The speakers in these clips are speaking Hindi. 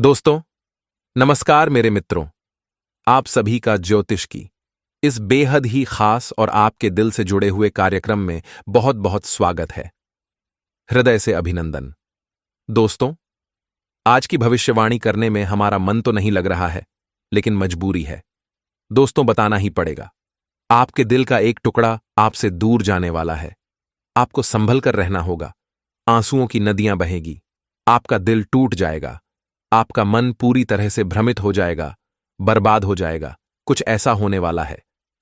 दोस्तों, नमस्कार मेरे मित्रों। आप सभी का ज्योतिष की इस बेहद ही खास और आपके दिल से जुड़े हुए कार्यक्रम में बहुत बहुत स्वागत है। हृदय से अभिनंदन। दोस्तों, आज की भविष्यवाणी करने में हमारा मन तो नहीं लग रहा है, लेकिन मजबूरी है। दोस्तों, बताना ही पड़ेगा। आपके दिल का एक टुकड़ा आपसे दूर जाने वाला है। आपको संभल कर रहना होगा। आंसुओं की नदियां बहेगी। आपका दिल टूट जाएगा। आपका मन पूरी तरह से भ्रमित हो जाएगा, बर्बाद हो जाएगा। कुछ ऐसा होने वाला है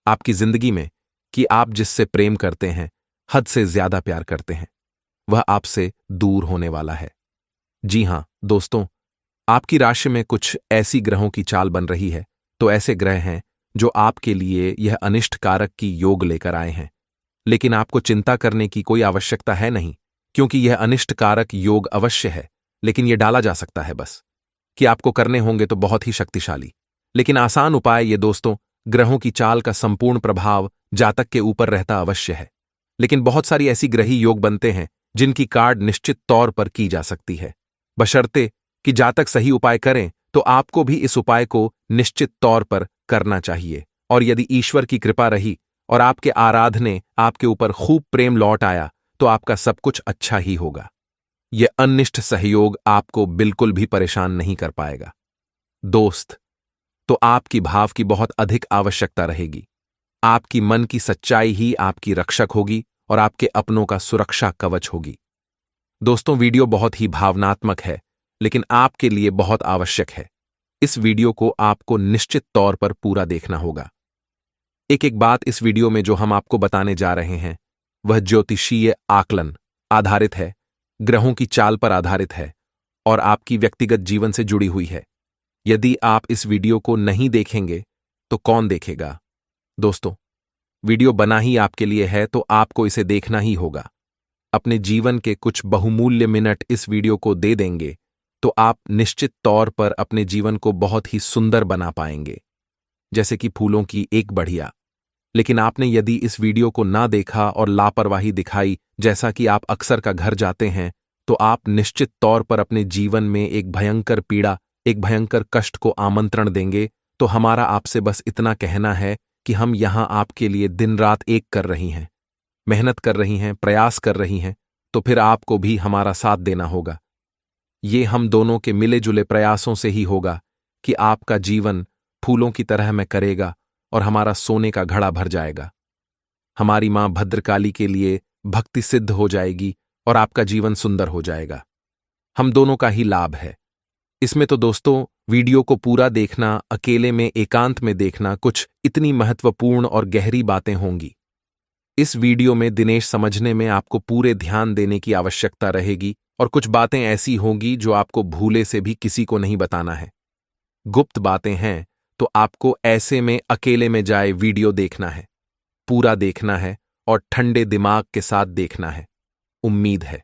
आपकी जिंदगी में कि आप जिससे प्रेम करते हैं, हद से ज्यादा प्यार करते हैं, वह आपसे दूर होने वाला है। जी हां दोस्तों, आपकी राशि में कुछ ऐसी ग्रहों की चाल बन रही है। तो ऐसे ग्रह हैं जो आपके लिए यह अनिष्ट कारक की योग लेकर आए हैं। लेकिन आपको चिंता करने की कोई आवश्यकता है नहीं, क्योंकि यह अनिष्ट कारक योग अवश्य है, लेकिन यह डाला जा सकता है। बस कि आपको करने होंगे तो बहुत ही शक्तिशाली लेकिन आसान उपाय। ये दोस्तों, ग्रहों की चाल का संपूर्ण प्रभाव जातक के ऊपर रहता अवश्य है, लेकिन बहुत सारी ऐसी ग्रही योग बनते हैं जिनकी कार्ड निश्चित तौर पर की जा सकती है, बशर्ते कि जातक सही उपाय करें। तो आपको भी इस उपाय को निश्चित तौर पर करना चाहिए। और यदि ईश्वर की कृपा रही और आपके आराधने आपके ऊपर खूब प्रेम लौट आया, तो आपका सब कुछ अच्छा ही होगा। यह अनिष्ट सहयोग आपको बिल्कुल भी परेशान नहीं कर पाएगा। दोस्त, तो आपकी भाव की बहुत अधिक आवश्यकता रहेगी। आपकी मन की सच्चाई ही आपकी रक्षक होगी और आपके अपनों का सुरक्षा कवच होगी। दोस्तों, वीडियो बहुत ही भावनात्मक है, लेकिन आपके लिए बहुत आवश्यक है। इस वीडियो को आपको निश्चित तौर पर पूरा देखना होगा। एक एक बात इस वीडियो में जो हम आपको बताने जा रहे हैं, वह ज्योतिषीय आकलन आधारित है, ग्रहों की चाल पर आधारित है और आपकी व्यक्तिगत जीवन से जुड़ी हुई है। यदि आप इस वीडियो को नहीं देखेंगे तो कौन देखेगा? दोस्तों, वीडियो बना ही आपके लिए है, तो आपको इसे देखना ही होगा। अपने जीवन के कुछ बहुमूल्य मिनट इस वीडियो को दे देंगे तो आप निश्चित तौर पर अपने जीवन को बहुत ही सुंदर बना पाएंगे, जैसे कि फूलों की एक बढ़िया। लेकिन आपने यदि इस वीडियो को ना देखा और लापरवाही दिखाई, जैसा कि आप अक्सर का घर जाते हैं, तो आप निश्चित तौर पर अपने जीवन में एक भयंकर पीड़ा, एक भयंकर कष्ट को आमंत्रण देंगे। तो हमारा आपसे बस इतना कहना है कि हम यहां आपके लिए दिन रात एक कर रही हैं, मेहनत कर रही हैं, प्रयास कर रही हैं, तो फिर आपको भी हमारा साथ देना होगा। ये हम दोनों के मिले जुले प्रयासों से ही होगा कि आपका जीवन फूलों की तरह में करेगा और हमारा सोने का घड़ा भर जाएगा। हमारी मां भद्रकाली के लिए भक्ति सिद्ध हो जाएगी और आपका जीवन सुंदर हो जाएगा। हम दोनों का ही लाभ है इसमें। तो दोस्तों, वीडियो को पूरा देखना, अकेले में एकांत में देखना, कुछ इतनी महत्वपूर्ण और गहरी बातें होंगी। इस वीडियो में दिनेश समझने में आपको पूरे ध्यान देने की आवश्यकता रहेगी और कुछ बातें ऐसी होंगी जो आपको भूले से भी किसी को नहीं बताना है। गुप्त बातें हैं, तो आपको ऐसे में अकेले में जाए वीडियो देखना है, पूरा देखना है और ठंडे दिमाग के साथ देखना है। उम्मीद है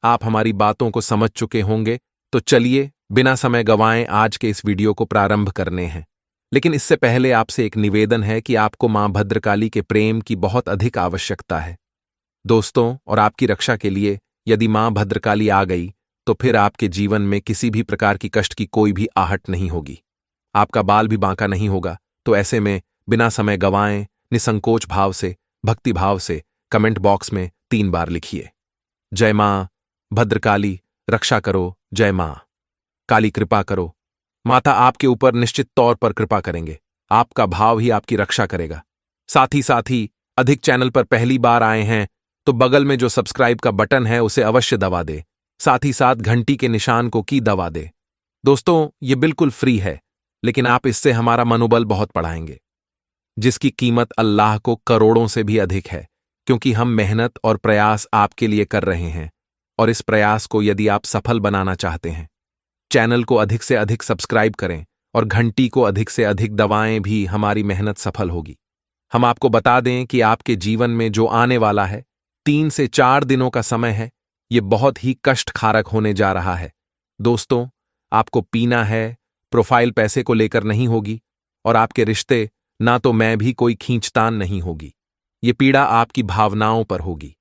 आप हमारी बातों को समझ चुके होंगे। तो चलिए बिना समय गंवाए आज के इस वीडियो को प्रारंभ करने हैं। लेकिन इससे पहले आपसे एक निवेदन है कि आपको मां भद्रकाली के प्रेम की बहुत अधिक आवश्यकता है। दोस्तों, और आपकी रक्षा के लिए यदि मां भद्रकाली आ गई तो फिर आपके जीवन में किसी भी प्रकार की कष्ट की कोई भी आहट नहीं होगी। आपका बाल भी बांका नहीं होगा। तो ऐसे में बिना समय गंवाए निसंकोच भाव से, भक्ति भाव से कमेंट बॉक्स में 3 बार लिखिए, जय मां भद्रकाली रक्षा करो, जय मां काली कृपा करो। माता आपके ऊपर निश्चित तौर पर कृपा करेंगे। आपका भाव ही आपकी रक्षा करेगा। साथ ही अधिक चैनल पर पहली बार आए हैं तो बगल में जो सब्सक्राइब का बटन है उसे अवश्य दबा दे। साथ ही साथ घंटी के निशान को की दबा दे। दोस्तों, ये बिल्कुल फ्री है, लेकिन आप इससे हमारा मनोबल बहुत बढ़ाएंगे, जिसकी कीमत अल्लाह को करोड़ों से भी अधिक है, क्योंकि हम मेहनत और प्रयास आपके लिए कर रहे हैं। और इस प्रयास को यदि आप सफल बनाना चाहते हैं, चैनल को अधिक से अधिक सब्सक्राइब करें और घंटी को अधिक से अधिक दबाएं, भी हमारी मेहनत सफल होगी। हम आपको बता दें कि आपके जीवन में जो आने वाला है 3 से 4 दिनों का समय है, ये बहुत ही कष्टकारक होने जा रहा है। दोस्तों, आपको पीना है, प्रोफाइल पैसे को लेकर नहीं होगी और आपके रिश्ते ना तो मैं भी कोई खींचतान नहीं होगी। ये पीड़ा आपकी भावनाओं पर होगी,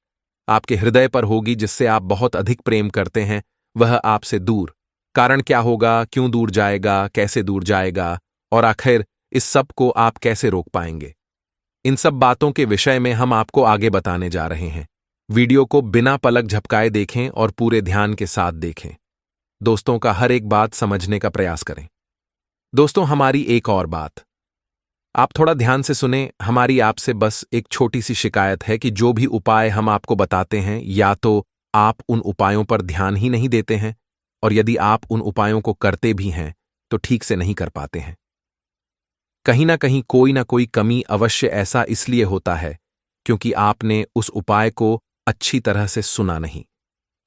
आपके हृदय पर होगी, जिससे आप बहुत अधिक प्रेम करते हैं, वह आपसे दूर कारण क्या होगा, क्यों दूर जाएगा, कैसे दूर जाएगा, और आखिर इस सब को आप कैसे रोक पाएंगे। इन सब बातों के विषय में हम आपको आगे बताने जा रहे हैं। वीडियो को बिना पलक झपकाए देखें और पूरे ध्यान के साथ देखें। दोस्तों का हर एक बात समझने का प्रयास करें। दोस्तों, हमारी एक और बात, आप थोड़ा ध्यान से सुने। हमारी आपसे बस एक छोटी सी शिकायत है कि जो भी उपाय हम आपको बताते हैं, या तो आप उन उपायों पर ध्यान ही नहीं देते हैं, और यदि आप उन उपायों को करते भी हैं तो ठीक से नहीं कर पाते हैं। कहीं ना कोई कमी अवश्य ऐसा इसलिए होता है क्योंकि आपने उस उपाय को अच्छी तरह से सुना नहीं।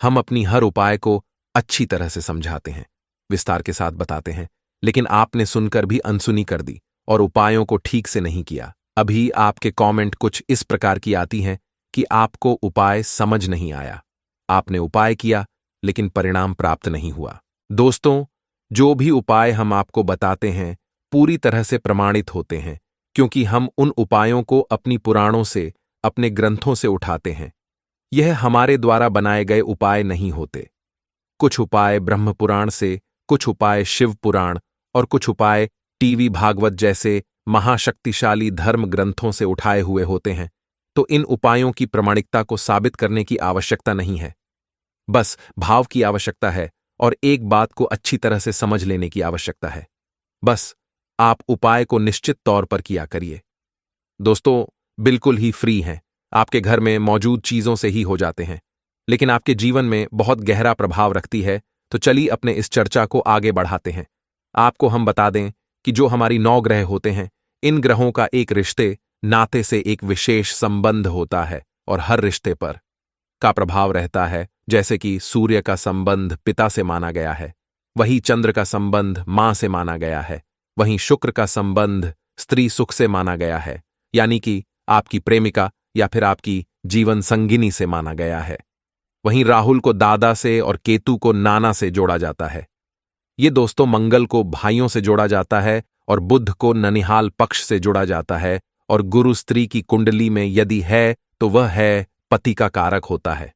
हम अपनी हर उपाय को अच्छी तरह से समझाते हैं, विस्तार के साथ बताते हैं, लेकिन आपने सुनकर भी अनसुनी कर दी और उपायों को ठीक से नहीं किया। अभी आपके कमेंट कुछ इस प्रकार की आती हैं कि आपको उपाय समझ नहीं आया, आपने उपाय किया लेकिन परिणाम प्राप्त नहीं हुआ। दोस्तों, जो भी उपाय हम आपको बताते हैं पूरी तरह से प्रमाणित होते हैं, क्योंकि हम उन उपायों को अपनी पुराणों से, अपने ग्रंथों से उठाते हैं। यह हमारे द्वारा बनाए गए उपाय नहीं होते। कुछ उपाय ब्रह्म पुराण से, कुछ उपाय शिव पुराण और कुछ उपाय टीवी भागवत जैसे महाशक्तिशाली धर्म ग्रंथों से उठाए हुए होते हैं। तो इन उपायों की प्रामाणिकता को साबित करने की आवश्यकता नहीं है, बस भाव की आवश्यकता है और एक बात को अच्छी तरह से समझ लेने की आवश्यकता है। बस आप उपाय को निश्चित तौर पर किया करिए। दोस्तों, बिल्कुल ही फ्री हैं, आपके घर में मौजूद चीजों से ही हो जाते हैं, लेकिन आपके जीवन में बहुत गहरा प्रभाव रखती है। तो चलिए अपने इस चर्चा को आगे बढ़ाते हैं। आपको हम बता दें कि जो हमारी 9 ग्रह होते हैं, इन ग्रहों का एक रिश्ते नाते से एक विशेष संबंध होता है और हर रिश्ते पर का प्रभाव रहता है। जैसे कि सूर्य का संबंध पिता से माना गया है, वही चंद्र का संबंध मां से माना गया है, वहीं शुक्र का संबंध स्त्री सुख से माना गया है, यानी कि आपकी प्रेमिका या फिर आपकी जीवन संगिनी से माना गया है। वहीं राहुल को दादा से और केतु को नाना से जोड़ा जाता है। ये दोस्तों, मंगल को भाइयों से जोड़ा जाता है और बुध को ननिहाल पक्ष से जोड़ा जाता है, और गुरु स्त्री की कुंडली में यदि है तो वह है पति का कारक होता है।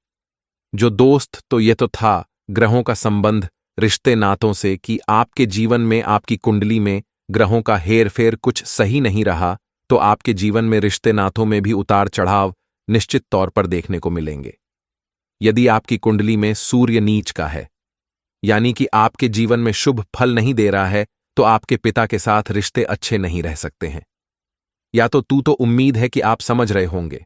जो दोस्त, तो ये तो था ग्रहों का संबंध रिश्ते नातों से कि आपके जीवन में, आपकी कुंडली में ग्रहों का हेरफेर कुछ सही नहीं रहा तो आपके जीवन में रिश्ते नातों में भी उतार चढ़ाव निश्चित तौर पर देखने को मिलेंगे। यदि आपकी कुंडली में सूर्य नीच का है, यानी कि आपके जीवन में शुभ फल नहीं दे रहा है, तो आपके पिता के साथ रिश्ते अच्छे नहीं रह सकते हैं। या तो तू तो उम्मीद है कि आप समझ रहे होंगे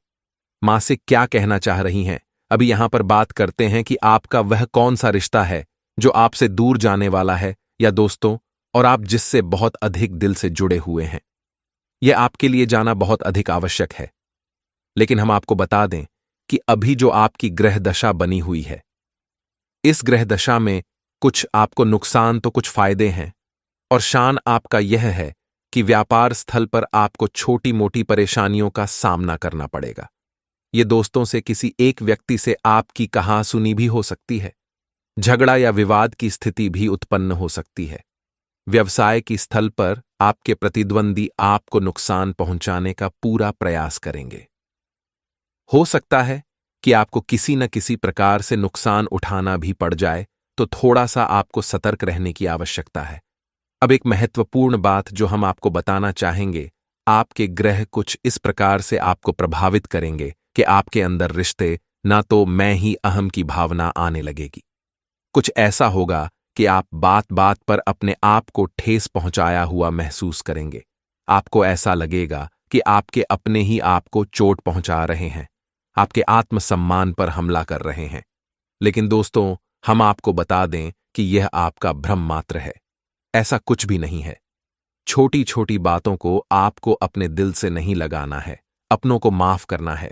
मां से क्या कहना चाह रही हैं। अभी यहां पर बात करते हैं कि आपका वह कौन सा रिश्ता है जो आपसे दूर जाने वाला है, या दोस्तों, और आप जिससे बहुत अधिक दिल से जुड़े हुए हैं। यह आपके लिए जाना बहुत अधिक आवश्यक है। लेकिन हम आपको बता दें कि अभी जो आपकी ग्रह दशा बनी हुई है, इस ग्रह दशा में कुछ आपको नुकसान तो कुछ फायदे हैं, और शान आपका यह है कि व्यापार स्थल पर आपको छोटी मोटी परेशानियों का सामना करना पड़ेगा। ये दोस्तों से किसी एक व्यक्ति से आपकी कहासुनी भी हो सकती है, झगड़ा या विवाद की स्थिति भी उत्पन्न हो सकती है। व्यवसाय की स्थल पर आपके प्रतिद्वंदी आपको नुकसान पहुंचाने का पूरा प्रयास करेंगे। हो सकता है कि आपको किसी न किसी प्रकार से नुकसान उठाना भी पड़ जाए, तो थोड़ा सा आपको सतर्क रहने की आवश्यकता है। अब एक महत्वपूर्ण बात जो हम आपको बताना चाहेंगे, आपके ग्रह कुछ इस प्रकार से आपको प्रभावित करेंगे कि आपके अंदर रिश्ते, ना तो मैं ही अहम की भावना आने लगेगी। कुछ ऐसा होगा कि आप बात बात पर अपने आप को ठेस पहुंचाया हुआ महसूस करेंगे। आपको ऐसा लगेगा कि आपके अपने ही आपको चोट पहुंचा रहे हैं, आपके आत्मसम्मान पर हमला कर रहे हैं। लेकिन दोस्तों, हम आपको बता दें कि यह आपका भ्रम मात्र है, ऐसा कुछ भी नहीं है। छोटी छोटी बातों को आपको अपने दिल से नहीं लगाना है, अपनों को माफ करना है।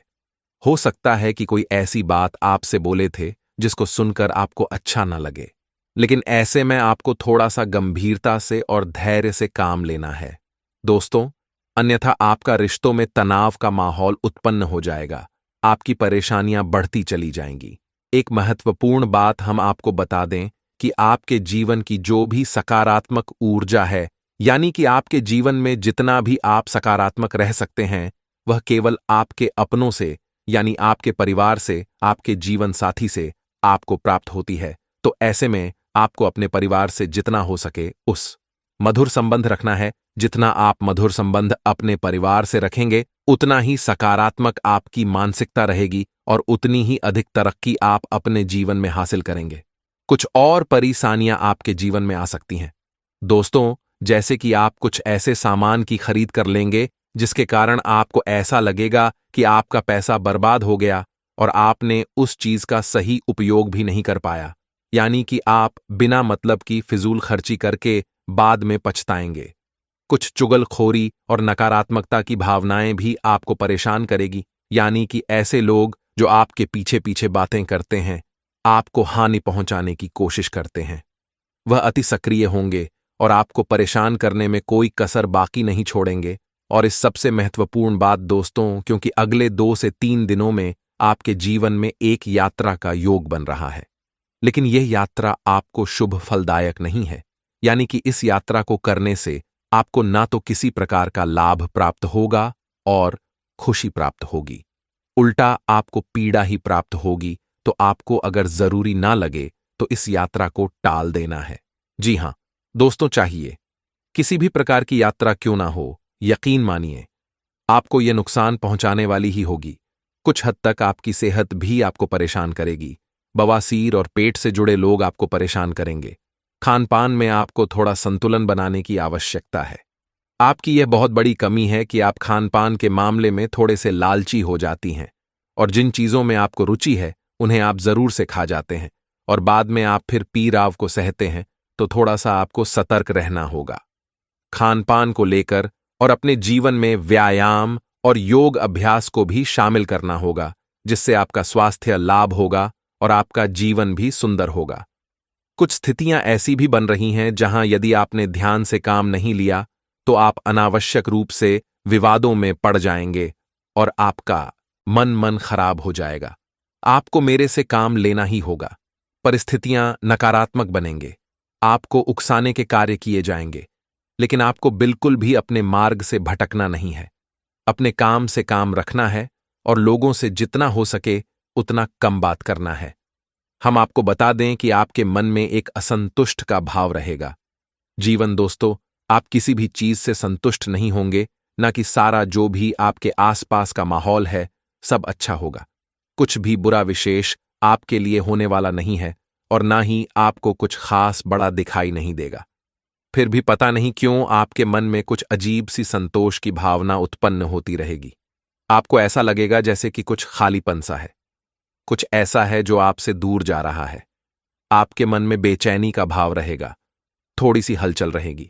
हो सकता है कि कोई ऐसी बात आपसे बोले थे जिसको सुनकर आपको अच्छा न लगे, लेकिन ऐसे में आपको थोड़ा सा गंभीरता से और धैर्य से काम लेना है दोस्तों, अन्यथा आपका रिश्तों में तनाव का माहौल उत्पन्न हो जाएगा, आपकी परेशानियां बढ़ती चली जाएंगी। एक महत्वपूर्ण बात हम आपको बता दें कि आपके जीवन की जो भी सकारात्मक ऊर्जा है, यानी कि आपके जीवन में जितना भी आप सकारात्मक रह सकते हैं, वह केवल आपके अपनों से, यानी आपके परिवार से, आपके जीवन साथी से आपको प्राप्त होती है। तो ऐसे में आपको अपने परिवार से जितना हो सके उस मधुर संबंध रखना है। जितना आप मधुर संबंध अपने परिवार से रखेंगे, उतना ही सकारात्मक आपकी मानसिकता रहेगी और उतनी ही अधिक तरक्की आप अपने जीवन में हासिल करेंगे। कुछ और परेशानियां आपके जीवन में आ सकती हैं दोस्तों, जैसे कि आप कुछ ऐसे सामान की खरीद कर लेंगे जिसके कारण आपको ऐसा लगेगा कि आपका पैसा बर्बाद हो गया और आपने उस चीज का सही उपयोग भी नहीं कर पाया। यानी कि आप बिना मतलब की फिजूल खर्ची करके बाद में पछताएंगे। कुछ चुगलखोरी और नकारात्मकता की भावनाएं भी आपको परेशान करेगी। यानी कि ऐसे लोग जो आपके पीछे पीछे बातें करते हैं, आपको हानि पहुंचाने की कोशिश करते हैं, वह अति सक्रिय होंगे और आपको परेशान करने में कोई कसर बाकी नहीं छोड़ेंगे। और इस सबसे महत्वपूर्ण बात दोस्तों, क्योंकि अगले 2 से 3 दिनों में आपके जीवन में एक यात्रा का योग बन रहा है, लेकिन यह यात्रा आपको शुभ फलदायक नहीं है। यानी कि इस यात्रा को करने से आपको ना तो किसी प्रकार का लाभ प्राप्त होगा और खुशी प्राप्त होगी, उल्टा आपको पीड़ा ही प्राप्त होगी। तो आपको अगर जरूरी ना लगे तो इस यात्रा को टाल देना है। जी हां दोस्तों, चाहिए किसी भी प्रकार की यात्रा क्यों ना हो, यकीन मानिए आपको यह नुकसान पहुंचाने वाली ही होगी। कुछ हद तक आपकी सेहत भी आपको परेशान करेगी। बवासीर और पेट से जुड़े लोग आपको परेशान करेंगे। खानपान में आपको थोड़ा संतुलन बनाने की आवश्यकता है। आपकी यह बहुत बड़ी कमी है कि आप खानपान के मामले में थोड़े से लालची हो जाती हैं और जिन चीजों में आपको रुचि है उन्हें आप जरूर से खा जाते हैं और बाद में आप फिर पीराव को सहते हैं। तो थोड़ा सा आपको सतर्क रहना होगा खानपान को लेकर, और अपने जीवन में व्यायाम और योग अभ्यास को भी शामिल करना होगा, जिससे आपका स्वास्थ्य लाभ होगा और आपका जीवन भी सुंदर होगा। कुछ स्थितियां ऐसी भी बन रही हैं जहां यदि आपने ध्यान से काम नहीं लिया तो आप अनावश्यक रूप से विवादों में पड़ जाएंगे और आपका मन खराब हो जाएगा। आपको मेरे से काम लेना ही होगा। परिस्थितियां नकारात्मक बनेंगे, आपको उकसाने के कार्य किए जाएंगे, लेकिन आपको बिल्कुल भी अपने मार्ग से भटकना नहीं है। अपने काम से काम रखना है और लोगों से जितना हो सके उतना कम बात करना है। हम आपको बता दें कि आपके मन में एक असंतुष्ट का भाव रहेगा। जीवन दोस्तों, आप किसी भी चीज से संतुष्ट नहीं होंगे, ना कि सारा जो भी आपके आसपास का माहौल है सब अच्छा होगा। कुछ भी बुरा विशेष आपके लिए होने वाला नहीं है और ना ही आपको कुछ खास बड़ा दिखाई नहीं देगा। फिर भी पता नहीं क्यों आपके मन में कुछ अजीब सी संतोष की भावना उत्पन्न होती रहेगी। आपको ऐसा लगेगा जैसे कि कुछ खालीपन सा है, कुछ ऐसा है जो आपसे दूर जा रहा है। आपके मन में बेचैनी का भाव रहेगा, थोड़ी सी हलचल रहेगी।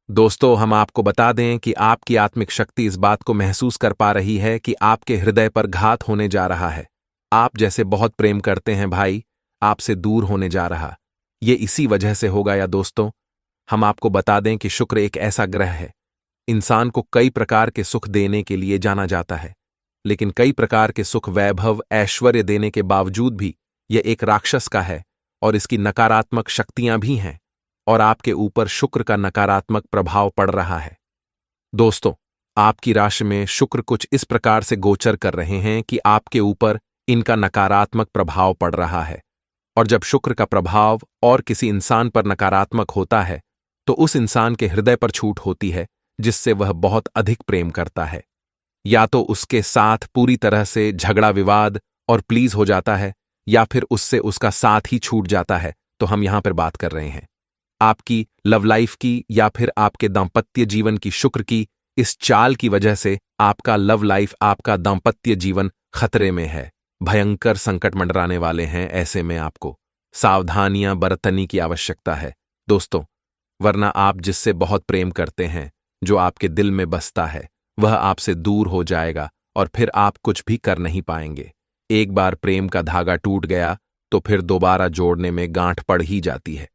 दोस्तों, हम आपको बता दें कि आपकी आत्मिक शक्ति इस बात को महसूस कर पा रही है कि आपके हृदय पर घात होने जा रहा है। आप जैसे बहुत प्रेम करते हैं भाई, आपसे दूर होने जा रहा, ये इसी वजह से होगा। या दोस्तों, हम आपको बता दें कि शुक्र एक ऐसा ग्रह है, इंसान को कई प्रकार के सुख देने के लिए जाना जाता है, लेकिन कई प्रकार के सुख वैभव ऐश्वर्य देने के बावजूद भी यह एक राक्षस का है और इसकी नकारात्मक शक्तियां भी हैं और आपके ऊपर शुक्र का नकारात्मक प्रभाव पड़ रहा है। दोस्तों, आपकी राशि में शुक्र कुछ इस प्रकार से गोचर कर रहे हैं कि आपके ऊपर इनका नकारात्मक प्रभाव पड़ रहा है, और जब शुक्र का प्रभाव और किसी इंसान पर नकारात्मक होता है तो उस इंसान के हृदय पर छूट होती है जिससे वह बहुत अधिक प्रेम करता है। या तो उसके साथ पूरी तरह से झगड़ा विवाद और प्लीज हो जाता है, या फिर उससे उसका साथ ही छूट जाता है। तो हम यहां पर बात कर रहे हैं आपकी लव लाइफ की या फिर आपके दांपत्य जीवन की। शुक्र की इस चाल की वजह से आपका लव लाइफ, आपका दांपत्य जीवन खतरे में है, भयंकर संकट मंडराने वाले हैं। ऐसे में आपको सावधानियां बरतने की आवश्यकता है दोस्तों, वरना आप जिससे बहुत प्रेम करते हैं, जो आपके दिल में बसता है, वह आपसे दूर हो जाएगा और फिर आप कुछ भी कर नहीं पाएंगे। एक बार प्रेम का धागा टूट गया तो फिर दोबारा जोड़ने में गांठ पड़ ही जाती है,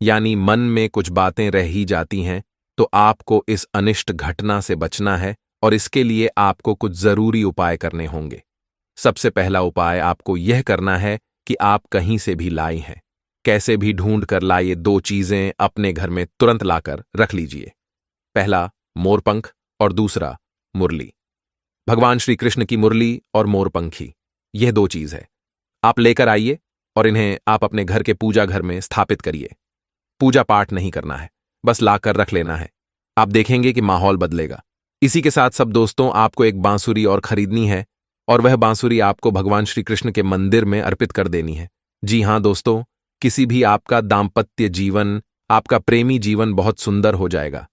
यानी मन में कुछ बातें रह ही जाती हैं। तो आपको इस अनिष्ट घटना से बचना है और इसके लिए आपको कुछ जरूरी उपाय करने होंगे। सबसे पहला उपाय आपको यह करना है कि आप कहीं से भी लाई हैं, कैसे भी ढूंढ कर लाइए 2 चीजें अपने घर में तुरंत लाकर रख लीजिए। पहला मोरपंख और दूसरा मुरली। भगवान श्री कृष्ण की मुरली और मोरपंखी, यह 2 चीज है। आप लेकर आइए और इन्हें आप अपने घर के पूजा घर में स्थापित करिए। पूजा पाठ नहीं करना है, बस लाकर रख लेना है। आप देखेंगे कि माहौल बदलेगा। इसी के साथ सब दोस्तों, आपको एक बांसुरी और खरीदनी है, और वह बांसुरी आपको भगवान श्री कृष्ण के मंदिर में अर्पित कर देनी है। जी हां दोस्तों, किसी भी आपका दाम्पत्य जीवन, आपका प्रेमी जीवन बहुत सुंदर हो जाएगा।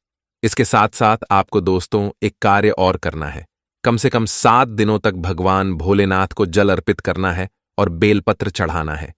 इसके साथ साथ आपको दोस्तों एक कार्य और करना है। कम से कम 7 दिनों तक भगवान भोलेनाथ को जल अर्पित करना है और बेलपत्र चढ़ाना है।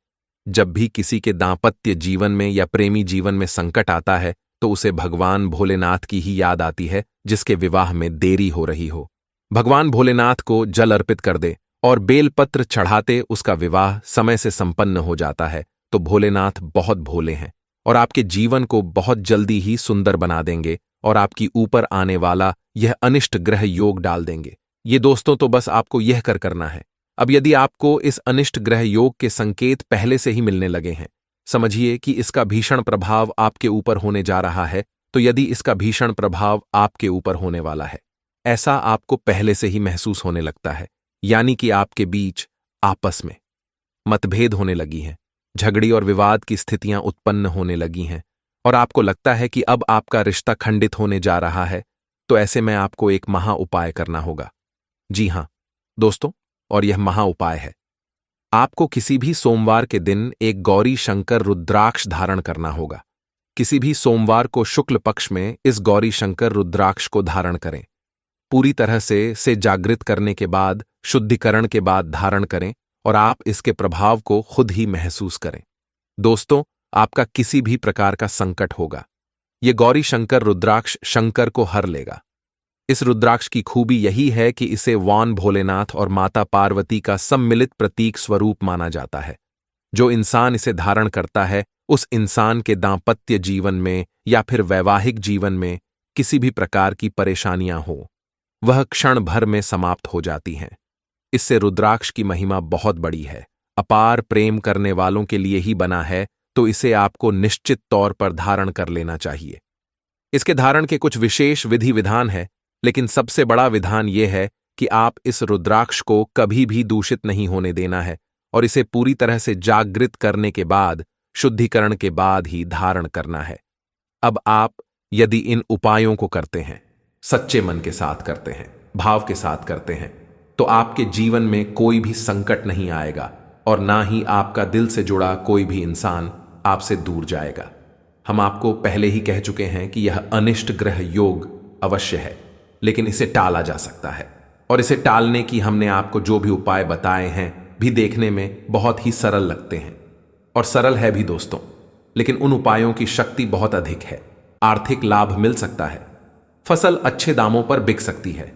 जब भी किसी के दाम्पत्य जीवन में या प्रेमी जीवन में संकट आता है तो उसे भगवान भोलेनाथ की ही याद आती है, जिसके विवाह में देरी हो रही हो। भगवान भोलेनाथ को जल अर्पित कर दे और बेलपत्र चढ़ाते उसका विवाह समय से संपन्न हो जाता है, तो भोलेनाथ बहुत भोले हैं और आपके जीवन को बहुत जल्दी ही सुंदर बना देंगे और आपकी ऊपर आने वाला यह अनिष्ट ग्रह योग डाल देंगे। ये दोस्तों तो बस आपको यह करना है। अब यदि आपको इस अनिष्ट ग्रह योग के संकेत पहले से ही मिलने लगे हैं, समझिए कि इसका भीषण प्रभाव आपके ऊपर होने जा रहा है। तो यदि इसका भीषण प्रभाव आपके ऊपर होने वाला है, ऐसा आपको पहले से ही महसूस होने लगता है, यानी कि आपके बीच आपस में मतभेद होने लगी हैं, झगड़ी और विवाद की स्थितियां उत्पन्न होने लगी हैं, और आपको लगता है कि अब आपका रिश्ता खंडित होने जा रहा है, तो ऐसे में आपको एक महा उपाय करना होगा। जी हां दोस्तों, और यह महा उपाय है, आपको किसी भी सोमवार के दिन एक गौरी शंकर रुद्राक्ष धारण करना होगा। किसी भी सोमवार को शुक्ल पक्ष में इस गौरी शंकर रुद्राक्ष को धारण करें। पूरी तरह से जागृत करने के बाद, शुद्धिकरण के बाद धारण करें और आप इसके प्रभाव को खुद ही महसूस करें। दोस्तों, आपका किसी भी प्रकार का संकट होगा, ये गौरी शंकर रुद्राक्ष शंकर को हर लेगा। इस रुद्राक्ष की खूबी यही है कि इसे वान भोलेनाथ और माता पार्वती का सम्मिलित प्रतीक स्वरूप माना जाता है। जो इंसान इसे धारण करता है, उस इंसान के दांपत्य जीवन में या फिर वैवाहिक जीवन में किसी भी प्रकार की परेशानियां हो, वह क्षण भर में समाप्त हो जाती हैं। इससे रुद्राक्ष की महिमा बहुत बड़ी है, अपार प्रेम करने वालों के लिए ही बना है, तो इसे आपको निश्चित तौर पर धारण कर लेना चाहिए। इसके धारण के कुछ विशेष विधि विधान है, लेकिन सबसे बड़ा विधान यह है कि आप इस रुद्राक्ष को कभी भी दूषित नहीं होने देना है और इसे पूरी तरह से जागृत करने के बाद, शुद्धिकरण के बाद ही धारण करना है। अब आप यदि इन उपायों को करते हैं, सच्चे मन के साथ करते हैं, भाव के साथ करते हैं, तो आपके जीवन में कोई भी संकट नहीं आएगा और ना ही आपका दिल से जुड़ा कोई भी इंसान आपसे दूर जाएगा। हम आपको पहले ही कह चुके हैं कि यह अनिष्ट ग्रह योग अवश्य है, लेकिन इसे टाला जा सकता है, और इसे टालने की हमने आपको जो भी उपाय बताए हैं भी देखने में बहुत ही सरल लगते हैं, और सरल है भी दोस्तों, लेकिन उन उपायों की शक्ति बहुत अधिक है। आर्थिक लाभ मिल सकता है, फसल अच्छे दामों पर बिक सकती है।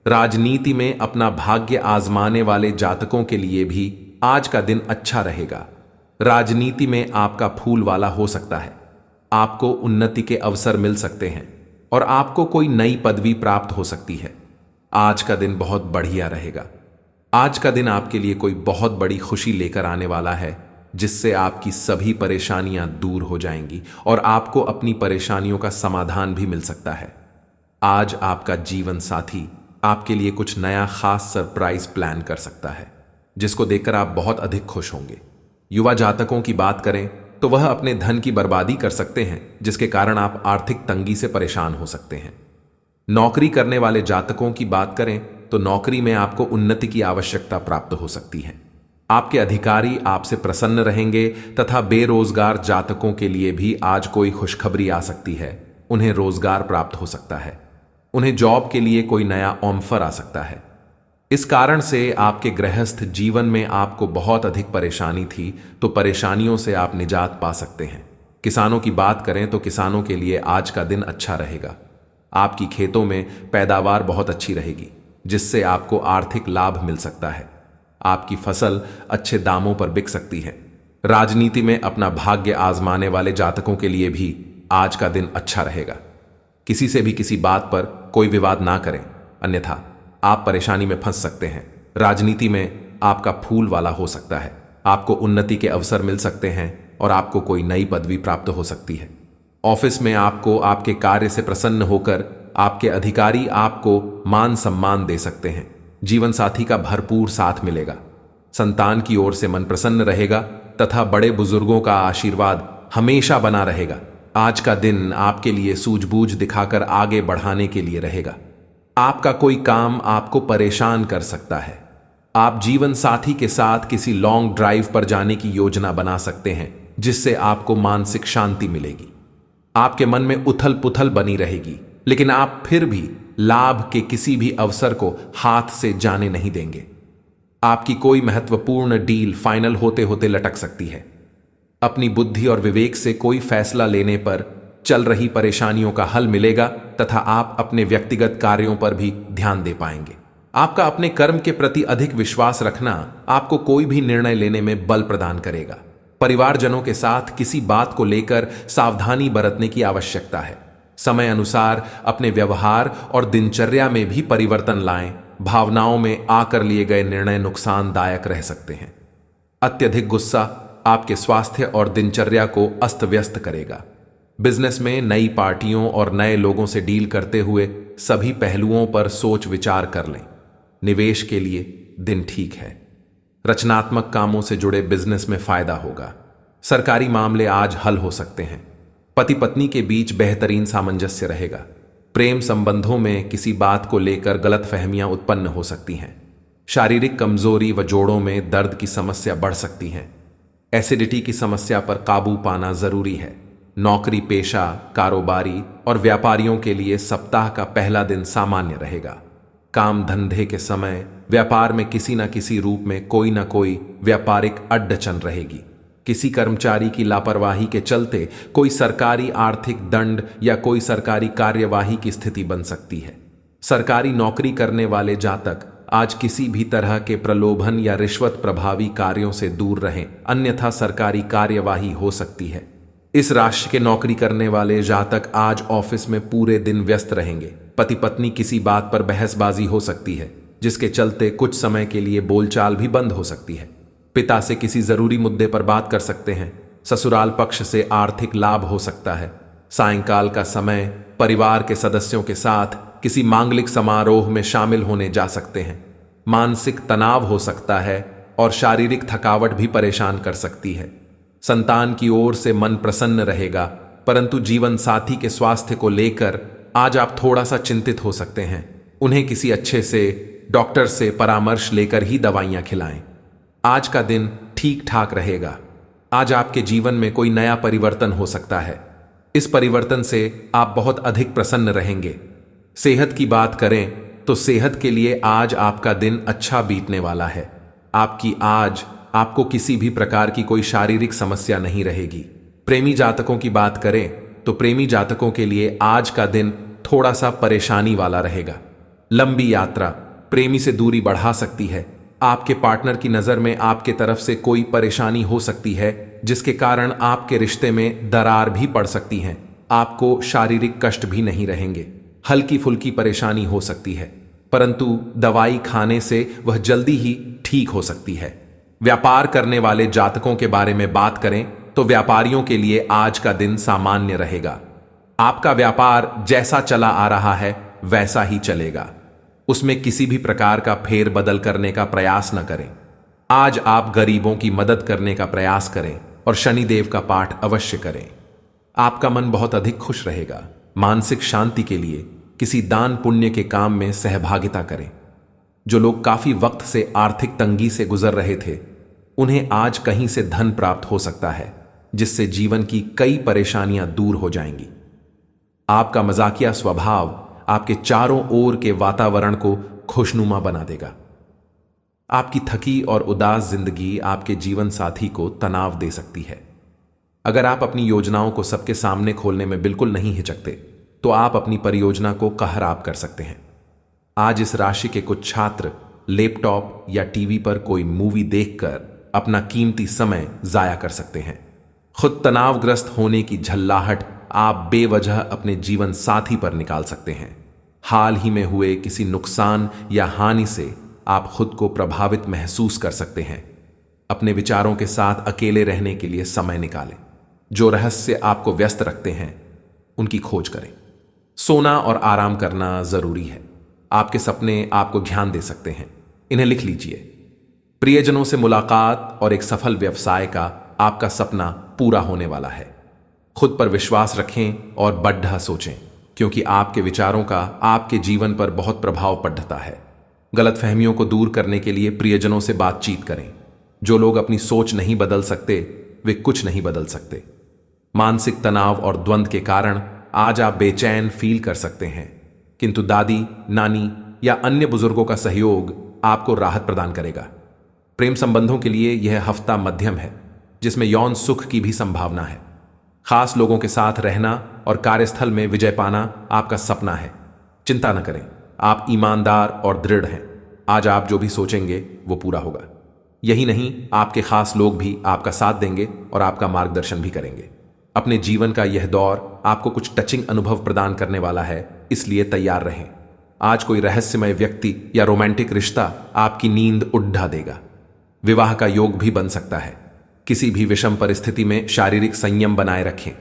राजनीति में अपना भाग्य आजमाने वाले जातकों के लिए भी आज का दिन अच्छा रहेगा। राजनीति में आपका फूल वाला हो सकता है, आपको उन्नति के अवसर मिल सकते हैं और आपको कोई नई पदवी प्राप्त हो सकती है। आज का दिन बहुत बढ़िया रहेगा। आज का दिन आपके लिए कोई बहुत बड़ी खुशी लेकर आने वाला है, जिससे आपकी सभी परेशानियां दूर हो जाएंगी और आपको अपनी परेशानियों का समाधान भी मिल सकता है। आज आपका जीवन साथी आपके लिए कुछ नया खास सरप्राइज प्लान कर सकता है, जिसको देखकर आप बहुत अधिक खुश होंगे। युवा जातकों की बात करें तो वह अपने धन की बर्बादी कर सकते हैं, जिसके कारण आप आर्थिक तंगी से परेशान हो सकते हैं। नौकरी करने वाले जातकों की बात करें तो नौकरी में आपको उन्नति की आवश्यकता प्राप्त हो सकती है। आपके अधिकारी आपसे प्रसन्न रहेंगे तथा बेरोजगार जातकों के लिए भी आज कोई खुशखबरी आ सकती है। उन्हें रोजगार प्राप्त हो सकता है, उन्हें जॉब के लिए कोई नया ऑफर आ सकता है। इस कारण से आपके गृहस्थ जीवन में आपको बहुत अधिक परेशानी थी, तो परेशानियों से आप निजात पा सकते हैं। किसानों की बात करें तो किसानों के लिए आज का दिन अच्छा रहेगा। आपकी खेतों में पैदावार बहुत अच्छी रहेगी, जिससे आपको आर्थिक लाभ मिल सकता है। आपकी फसल अच्छे दामों पर बिक सकती है। राजनीति में अपना भाग्य आजमाने वाले जातकों के लिए भी आज का दिन अच्छा रहेगा। किसी से भी किसी बात पर कोई विवाद ना करें, अन्यथा आप परेशानी में फंस सकते हैं। राजनीति में आपका फूल वाला हो सकता है, आपको उन्नति के अवसर मिल सकते हैं और आपको कोई नई पदवी प्राप्त हो सकती है। ऑफिस में आपको आपके कार्य से प्रसन्न होकर आपके अधिकारी आपको मान सम्मान दे सकते हैं। जीवन साथी का भरपूर साथ मिलेगा। संतान की ओर से मन प्रसन्न रहेगा तथा बड़े बुजुर्गों का आशीर्वाद हमेशा बना रहेगा। आज का दिन आपके लिए सूझबूझ दिखाकर आगे बढ़ाने के लिए रहेगा। आपका कोई काम आपको परेशान कर सकता है। आप जीवन साथी के साथ किसी लॉन्ग ड्राइव पर जाने की योजना बना सकते हैं, जिससे आपको मानसिक शांति मिलेगी। आपके मन में उथल पुथल बनी रहेगी, लेकिन आप फिर भी लाभ के किसी भी अवसर को हाथ से जाने नहीं देंगे। आपकी कोई महत्वपूर्ण डील फाइनल होते होते लटक सकती है। अपनी बुद्धि और विवेक से कोई फैसला लेने पर चल रही परेशानियों का हल मिलेगा तथा आप अपने व्यक्तिगत कार्यों पर भी ध्यान दे पाएंगे। आपका अपने कर्म के प्रति अधिक विश्वास रखना आपको कोई भी निर्णय लेने में बल प्रदान करेगा। परिवारजनों के साथ किसी बात को लेकर सावधानी बरतने की आवश्यकता है। समय अनुसार अपने व्यवहार और दिनचर्या में भी परिवर्तन लाएं। भावनाओं में आकर लिए गए निर्णय नुकसानदायक रह सकते हैं। अत्यधिक गुस्सा आपके स्वास्थ्य और दिनचर्या को अस्त व्यस्त करेगा। बिजनेस में नई पार्टियों और नए लोगों से डील करते हुए सभी पहलुओं पर सोच विचार कर लें। निवेश के लिए दिन ठीक है। रचनात्मक कामों से जुड़े बिजनेस में फायदा होगा। सरकारी मामले आज हल हो सकते हैं। पति पत्नी के बीच बेहतरीन सामंजस्य रहेगा। प्रेम संबंधों में किसी बात को लेकर गलतफहमियां उत्पन्न हो सकती हैं। शारीरिक कमजोरी व जोड़ों में दर्द की समस्या बढ़ सकती है। एसिडिटी की समस्या पर काबू पाना जरूरी है। नौकरी पेशा, कारोबारी और व्यापारियों के लिए सप्ताह का पहला दिन सामान्य रहेगा। काम धंधे के समय व्यापार में किसी न किसी रूप में कोई न कोई व्यापारिक अड़चन रहेगी। किसी कर्मचारी की लापरवाही के चलते कोई सरकारी आर्थिक दंड या कोई सरकारी कार्यवाही की स्थिति बन सकती है। सरकारी नौकरी करने वाले जातक आज किसी भी तरह के प्रलोभन या रिश्वत प्रभावी कार्यों से दूर रहें, अन्यथा सरकारी कार्यवाही हो सकती है। इस राशि के नौकरी करने वाले जातक आज ऑफिस में पूरे दिन व्यस्त रहेंगे। पति पत्नी किसी बात पर बहसबाजी हो सकती है, जिसके चलते कुछ समय के लिए बोलचाल भी बंद हो सकती है। पिता से किसी जरूरी मुद्दे पर बात कर सकते हैं। ससुराल पक्ष से आर्थिक लाभ हो सकता है। सायंकाल का समय परिवार के सदस्यों के साथ किसी मांगलिक समारोह में शामिल होने जा सकते हैं। मानसिक तनाव हो सकता है और शारीरिक थकावट भी परेशान कर सकती है। संतान की ओर से मन प्रसन्न रहेगा, परंतु जीवन साथी के स्वास्थ्य को लेकर आज आप थोड़ा सा चिंतित हो सकते हैं। उन्हें किसी अच्छे से डॉक्टर से परामर्श लेकर ही दवाइयां खिलाएं। आज का दिन ठीक ठाक रहेगा। आज आपके जीवन में कोई नया परिवर्तन हो सकता है। इस परिवर्तन से आप बहुत अधिक प्रसन्न रहेंगे। सेहत की बात करें तो सेहत के लिए आज आपका दिन अच्छा बीतने वाला है। आपको किसी भी प्रकार की कोई शारीरिक समस्या नहीं रहेगी। प्रेमी जातकों की बात करें तो प्रेमी जातकों के लिए आज का दिन थोड़ा सा परेशानी वाला रहेगा। लंबी यात्रा प्रेमी से दूरी बढ़ा सकती है। आपके पार्टनर की नजर में आपके तरफ से कोई परेशानी हो सकती है, जिसके कारण आपके रिश्ते में दरार भी पड़ सकती है। आपको शारीरिक कष्ट भी नहीं रहेंगे। हल्की फुल्की परेशानी हो सकती है, परंतु दवाई खाने से वह जल्दी ही ठीक हो सकती है। व्यापार करने वाले जातकों के बारे में बात करें तो व्यापारियों के लिए आज का दिन सामान्य रहेगा। आपका व्यापार जैसा चला आ रहा है वैसा ही चलेगा। उसमें किसी भी प्रकार का फेरबदल करने का प्रयास न करें। आज आप गरीबों की मदद करने का प्रयास करें और शनिदेव का पाठ अवश्य करें। आपका मन बहुत अधिक खुश रहेगा। मानसिक शांति के लिए किसी दान पुण्य के काम में सहभागिता करें। जो लोग काफी वक्त से आर्थिक तंगी से गुजर रहे थे, उन्हें आज कहीं से धन प्राप्त हो सकता है, जिससे जीवन की कई परेशानियां दूर हो जाएंगी। आपका मजाकिया स्वभाव आपके चारों ओर के वातावरण को खुशनुमा बना देगा। आपकी थकी और उदास जिंदगी आपके जीवन साथी को तनाव दे सकती है। अगर आप अपनी योजनाओं को सबके सामने खोलने में बिल्कुल नहीं हिचकते, तो आप अपनी परियोजना को कहराब कर सकते हैं। आज इस राशि के कुछ छात्र लैपटॉप या टीवी पर कोई मूवी देखकर अपना कीमती समय जाया कर सकते हैं। खुद तनावग्रस्त होने की झल्लाहट आप बेवजह अपने जीवन साथी पर निकाल सकते हैं। हाल ही में हुए किसी नुकसान या हानि से आप खुद को प्रभावित महसूस कर सकते हैं। अपने विचारों के साथ अकेले रहने के लिए समय निकालें। जो रहस्य आपको व्यस्त रखते हैं, उनकी खोज करें। सोना और आराम करना जरूरी है। आपके सपने आपको ध्यान दे सकते हैं, इन्हें लिख लीजिए। प्रियजनों से मुलाकात और एक सफल व्यवसाय का आपका सपना पूरा होने वाला है। खुद पर विश्वास रखें और बढ़ा सोचें, क्योंकि आपके विचारों का आपके जीवन पर बहुत प्रभाव पड़ता है। गलतफहमियों को दूर करने के लिए प्रियजनों से बातचीत करें। जो लोग अपनी सोच नहीं बदल सकते, वे कुछ नहीं बदल सकते। मानसिक तनाव और द्वंद्व के कारण आज आप बेचैन फील कर सकते हैं, किंतु दादी, नानी या अन्य बुजुर्गों का सहयोग आपको राहत प्रदान करेगा। प्रेम संबंधों के लिए यह हफ्ता मध्यम है, जिसमें यौन सुख की भी संभावना है। खास लोगों के साथ रहना और कार्यस्थल में विजय पाना आपका सपना है। चिंता न करें, आप ईमानदार और दृढ़ हैं। आज आप जो भी सोचेंगे वो पूरा होगा। यही नहीं, आपके खास लोग भी आपका साथ देंगे और आपका मार्गदर्शन भी करेंगे। अपने जीवन का यह दौर आपको कुछ टचिंग अनुभव प्रदान करने वाला है, इसलिए तैयार रहें। आज कोई रहस्यमय व्यक्ति या रोमांटिक रिश्ता आपकी नींद उड़ा देगा। विवाह का योग भी बन सकता है। किसी भी विषम परिस्थिति में शारीरिक संयम बनाए रखें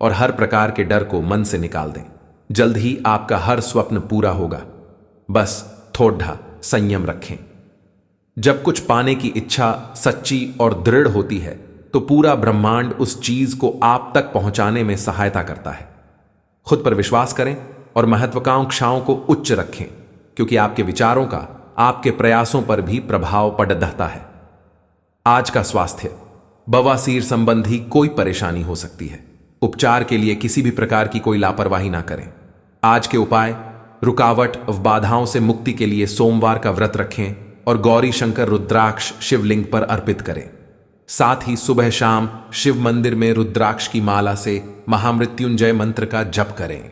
और हर प्रकार के डर को मन से निकाल दें। जल्द ही आपका हर स्वप्न पूरा होगा। बस थोड़ा संयम रखें। जब कुछ पाने की इच्छा सच्ची और दृढ़ होती है, तो पूरा ब्रह्मांड उस चीज को आप तक पहुंचाने में सहायता करता है। खुद पर विश्वास करें और महत्वाकांक्षाओं को उच्च रखें, क्योंकि आपके विचारों का आपके प्रयासों पर भी प्रभाव पड़ता है। आज का स्वास्थ्य, बवासीर संबंधी कोई परेशानी हो सकती है। उपचार के लिए किसी भी प्रकार की कोई लापरवाही ना करें। आज के उपाय, रुकावट व बाधाओं से मुक्ति के लिए सोमवार का व्रत रखें और गौरी शंकर रुद्राक्ष शिवलिंग पर अर्पित करें। साथ ही सुबह शाम शिव मंदिर में रुद्राक्ष की माला से महामृत्युंजय मंत्र का जप करें।